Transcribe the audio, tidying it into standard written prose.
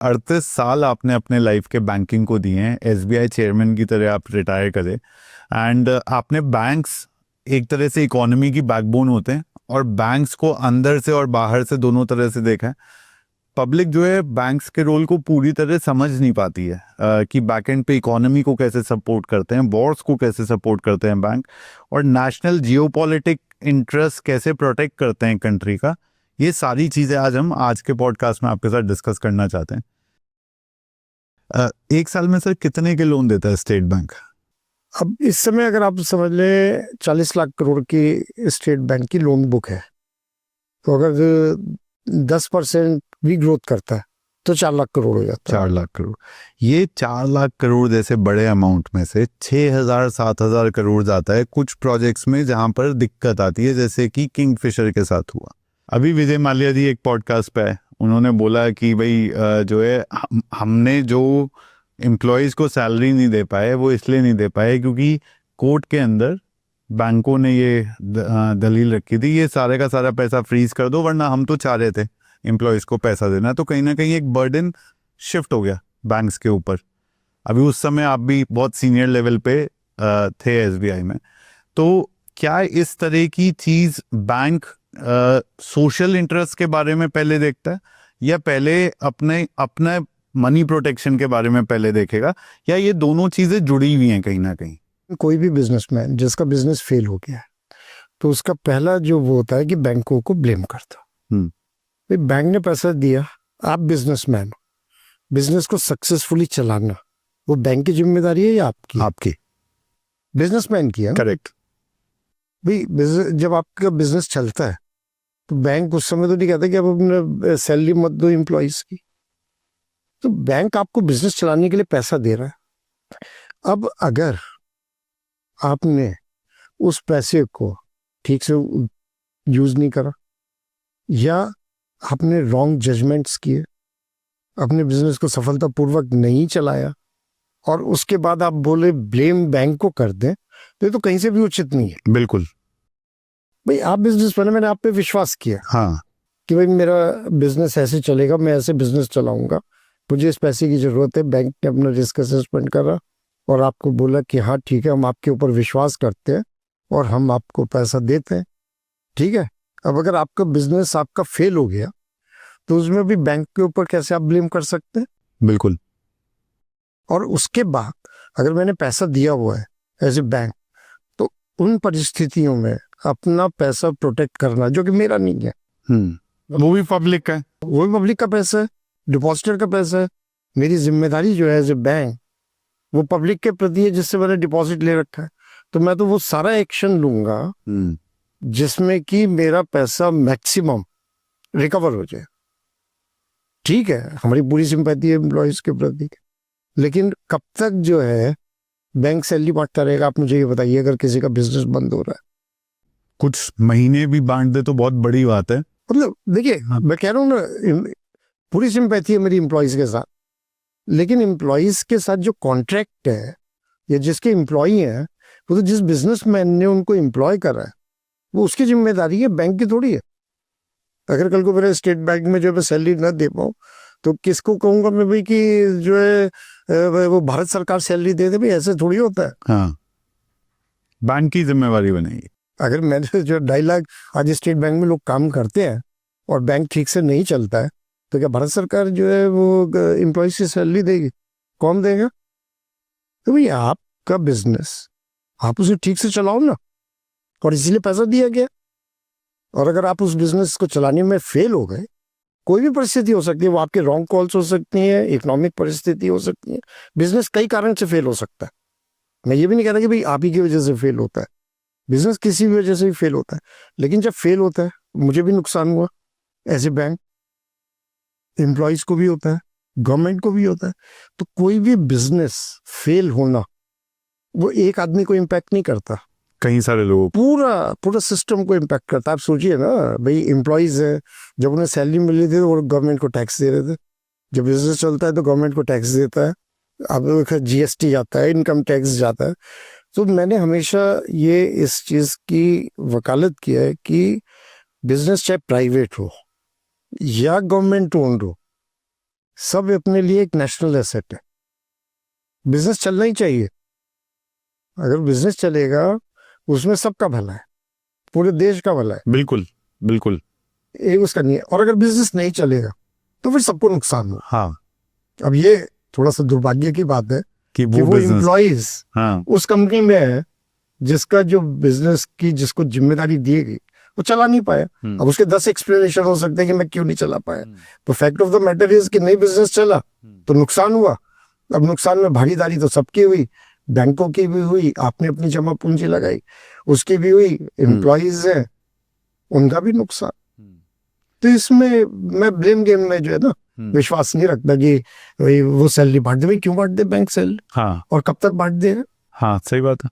38 साल आपने अपने लाइफ के बैंकिंग को दिए हैं, एसबीआई चेयरमैन की तरह आप रिटायर करे, एंड आपने बैंक्स एक तरह से इकोनॉमी की बैकबोन होते हैं और बैंक्स को अंदर से और बाहर से दोनों तरह से देखा है। पब्लिक जो है बैंक्स के रोल को पूरी तरह समझ नहीं पाती है कि बैकएंड पे इकोनॉमी को कैसे सपोर्ट करते हैं, वॉर्स को कैसे सपोर्ट करते हैं बैंक, और नेशनल जियोपॉलिटिक इंटरेस्ट कैसे प्रोटेक्ट करते हैं कंट्री का। ये सारी चीजें हम आज के पॉडकास्ट में आपके साथ डिस्कस करना चाहते हैं। एक साल में सर कितने के लोन देता है स्टेट बैंक? अब इस समय अगर आप समझ ले 40 लाख करोड़ की स्टेट बैंक की लोन बुक है, तो अगर 10% भी ग्रोथ करता है तो 4 लाख करोड़ हो जाता है। 4 लाख करोड़। ये 4 लाख करोड़ जैसे बड़े अमाउंट में से 6,000-7,000 करोड़ जाता है कुछ प्रोजेक्ट्स में जहां पर दिक्कत आती है, जैसे कि किंगफिशर के साथ हुआ। अभी विजय माल्या जी एक पॉडकास्ट पे है, उन्होंने बोला कि भाई जो है हमने जो एम्प्लॉयज़ को सैलरी नहीं दे पाए वो इसलिए नहीं दे पाए क्योंकि कोर्ट के अंदर बैंकों ने ये दलील रखी थी, ये सारे का सारा पैसा फ्रीज कर दो वरना हम तो चाह रहे थे एम्प्लॉयज़ को पैसा देना। तो कहीं ना कहीं एक बर्डन शिफ्ट हो गया बैंक्स के ऊपर। अभी उस समय आप भी बहुत सीनियर लेवल पे थे एसबीआई में, तो क्या इस तरह की चीज़ बैंक सोशल इंटरेस्ट के बारे में पहले देखता है या पहले अपने मनी प्रोटेक्शन के बारे में पहले देखेगा, या ये दोनों चीजें जुड़ी हुई हैं कहीं ना कहीं? कोई भी बिजनेसमैन जिसका बिजनेस फेल हो गया है तो उसका पहला जो वो होता है कि बैंकों को ब्लेम करता। भाई बैंक ने पैसा दिया, आप बिजनेसमैन हो, बिजनेस को सक्सेसफुली चलाना वो बैंक की जिम्मेदारी है या आपकी? आपकी, बिजनेसमैन की है। करेक्ट। भाई जब आपका बिजनेस चलता है तो बैंक उस समय तो नहीं कहता कि आप अपने सैलरी मत दो एम्प्लॉइज की। तो बैंक आपको बिजनेस चलाने के लिए पैसा दे रहा है। अब अगर आपने उस पैसे को ठीक से यूज नहीं करा या आपने रॉन्ग जजमेंट्स किए, अपने बिजनेस को सफलतापूर्वक नहीं चलाया और उसके बाद आप बोले ब्लेम बैंक को कर दें, तो ये तो कहीं से भी उचित नहीं है। बिल्कुल। भाई आप बिजनेस मैंने आप पे विश्वास किया, हाँ, कि भाई मेरा बिजनेस ऐसे चलेगा, मैं ऐसे बिजनेस चलाऊंगा, मुझे इस पैसे की जरूरत है। बैंक ने अपना रिस्क असेसमेंट करा और आपको बोला कि हाँ ठीक है, हम आपके ऊपर विश्वास करते हैं और हम आपको पैसा देते हैं, ठीक है। अब अगर आपका बिजनेस आपका फेल हो गया तो उसमें भी बैंक के ऊपर कैसे आप ब्लेम कर सकते हैं? बिल्कुल। और उसके बाद अगर मैंने पैसा दिया हुआ है एज ए बैंक, तो उन परिस्थितियों में अपना पैसा प्रोटेक्ट करना जो कि मेरा नहीं है, वो भी पब्लिक का है, वो भी पब्लिक का पैसा है, डिपॉजिटर का पैसा है। मेरी जिम्मेदारी जो है एज ए बैंक वो पब्लिक के प्रति है जिससे मैंने डिपॉजिट ले रखा है। तो मैं तो वो सारा एक्शन लूंगा जिसमें कि मेरा पैसा मैक्सिमम रिकवर हो जाए। ठीक है, हमारी पूरी सिंपैथी है एम्प्लॉयज के प्रति, लेकिन कब तक जो है बैंक सैलरी बांटता रहेगा? आप मुझे ये बताइए, अगर किसी का बिजनेस बंद हो रहा है। कुछ महीने भी बांट दे तो बहुत बड़ी बात है। मतलब देखिए, मैं कह रहा हूँ ना, पूरी सिंपैथी है मेरी एम्प्लॉयज के साथ, लेकिन एम्प्लॉयज के साथ जो कॉन्ट्रैक्ट है या जिसके एम्प्लॉय हैं, वो तो जिस बिजनेसमैन ने उनको एम्प्लॉय करा है वो उसकी जिम्मेदारी है, बैंक की थोड़ी है। अगर कल को मेरे स्टेट बैंक में जो मैं सैलरी न दे पाऊँ तो किसको कहूंगा मैं भाई कि जो है वो भारत सरकार सैलरी दे दे? भाई ऐसे थोड़ी होता है। हाँ, बैंक की जिम्मेवारी बनेगी। अगर मैंने जो 2.5 लाख आज स्टेट बैंक में लोग काम करते हैं और बैंक ठीक से नहीं चलता है, तो क्या भारत सरकार जो है वो एम्प्लॉयज की सैलरी देगी? कौन देगा? तो भाई आपका बिजनेस आप उसे ठीक से चलाओ ना, और इसीलिए पैसा दिया गया। और अगर आप उस बिजनेस को चलाने में फेल हो गए, कोई भी परिस्थिति हो सकती है, वो आपके रॉन्ग कॉल्स हो सकती है, इकोनॉमिक परिस्थिति हो सकती है, बिजनेस कई कारण से फेल हो सकता है। मैं ये भी नहीं कह रहा कि भाई आप ही की वजह से फेल होता है, बिजनेस किसी भी वजह से भी फेल होता है। लेकिन जब फेल होता है, मुझे भी नुकसान हुआ एज ए बैंक, एम्प्लॉयज को भी होता है, गवर्नमेंट को भी होता है। तो कोई भी बिजनेस फेल होना वो एक आदमी को इम्पैक्ट नहीं करता, कई सारे लोग, पूरा सिस्टम को इम्पैक्ट करता है। आप सोचिए ना, भाई एम्प्लॉयज है, जब उन्हें सैलरी मिल रही थी वो गवर्नमेंट को टैक्स दे रहे थे, जब बिजनेस चलता है तो गवर्नमेंट को टैक्स देता है, अब जीएसटी जाता है, इनकम टैक्स जाता है। तो मैंने हमेशा ये इस चीज की वकालत किया है कि बिजनेस चाहे प्राइवेट हो या गवर्नमेंट ओन्ड हो, सब अपने लिए एक नेशनल एसेट है। बिजनेस चलना ही चाहिए। अगर बिजनेस चलेगा उसमें सबका भला है, पूरे देश का भला है, बिल्कुल बिल्कुल। एक उसका नहीं है। और अगर बिजनेस नहीं चलेगा तो फिर सबको नुकसान हो। हाँ, अब ये थोड़ा सा दुर्भाग्य की बात है कि कि वो business- एम्प्लॉइज हाँ उस कंपनी में है जिसका जो बिजनेस की जिसको जिम्मेदारी दी गई वो चला नहीं पाया। अब उसके 10 एक्सप्लेनेशन हो सकते हैं कि मैं क्यों नहीं चला पाया। तो fact of the matter is कि नहीं बिजनेस चला तो नुकसान हुआ। अब नुकसान में भागीदारी तो सबकी हुई, बैंकों की भी हुई, आपने अपनी जमा पूंजी लगाई उसकी भी हुई, एम्प्लॉइज है उनका भी नुकसान। तो इसमें मैं ब्लेम गेम में जो है ना विश्वास नहीं रखता कि भाई वो सैलरी बांट दे। भाई क्यों बांट दे बैंक सैलरी, हाँ और कब तक बांट दे? हाँ, सही बात है।